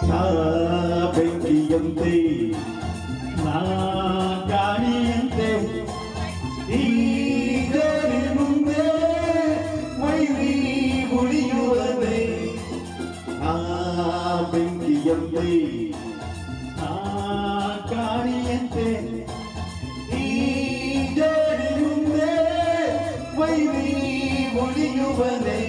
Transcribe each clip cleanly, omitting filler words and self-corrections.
ನಾ ಬೆಂಕಿಯಂತೆ ನಾ ಗಾಳಿಯಂತೆ ಈಗ ಮುಂದೆ ಮೈಲಿ ಉಳಿಯುವದೆ ನಾ ಬೆಂಕಿಯಂತೆ ನಾ ಗಾಳಿಯಂತೆ ಈಗ ಮುಂದೆ ಮೈಲಿ ಉಳಿಯುವದೆ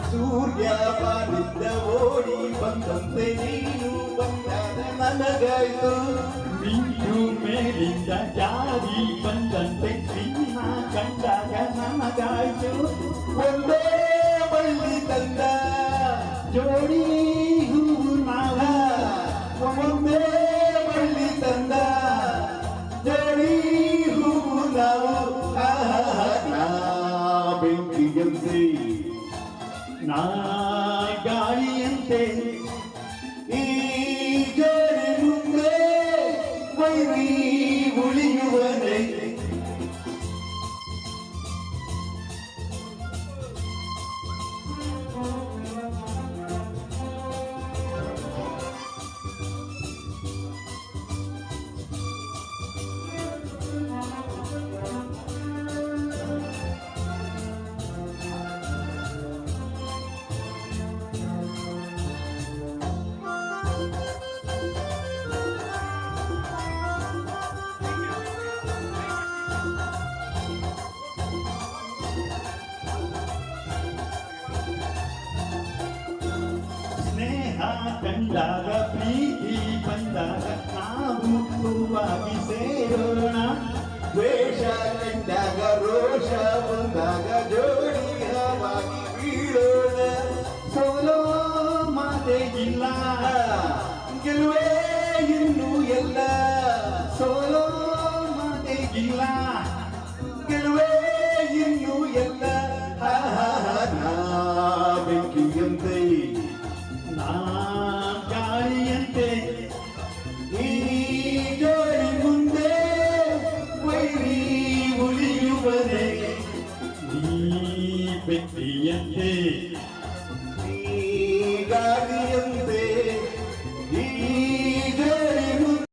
ಸೂರ್ಯ ಬಾಲಿಂದ ಓಡಿ ಬಂದಂತೆ ನೀನು ಬಂದಾಗ ನನಗಾಯ್ತು ಮಿಂಚು ಮೇಲಿಂದ ಜಾರಿ ಬಂದಂತೆ ನಿನ್ನ ಕಂಡಾಗ ನನಗಾಯ್ತು ಒಂದೇ ಬಳ್ಳಿ ತಂದ ಜೋಡಿ ಹೂವು ನಾವ ಒಂದೇ ಬಳ್ಳಿ ತಂದ ಜೋಡಿ ಹೂವು ನಾವು ಬೆಂಕಿಯಂತೆ ನಾ ಗಾಳಿಯಂತೆ ಈ ಜೋಡಿ ಮುಂದೆ ವೈರಿ ಉಳಿಯುವನೆ ಸ್ನೇಹ ಕಂಡಾಗ ಪ್ರೀತಿ ಬಂದಾಗ ನಾವು ಹೂವಾಗಿ ಸೇರೋಣ ದ್ವೇಷ ಕಂಡಾಗ ರೋಷ ಬಂದಾಗ ಜೋಡಿ ಹವಾಗಿ ಬೀಳೋಣ ಸೋಲೋ ಮಾತೆ ಇಲ್ಲ ಗೆಲುವೇ ಇನ್ನೂ ಎಲ್ಲ ಸೋಲೋ ಮಾತೆ ಇಲ್ಲ ಗೆಲುವೇ ಇನ್ನೂ ಎಲ್ಲ ಬೆಂಕಿಯಂತೆ ನಾ ಗಾಳಿಯಂತೆ ಈ ಜೋಡಿ ಮುಂದೆ ವೈರಿ ಉಳಿಯುವರೆ ನೀ ಬೆಂಕಿಯಂತೆ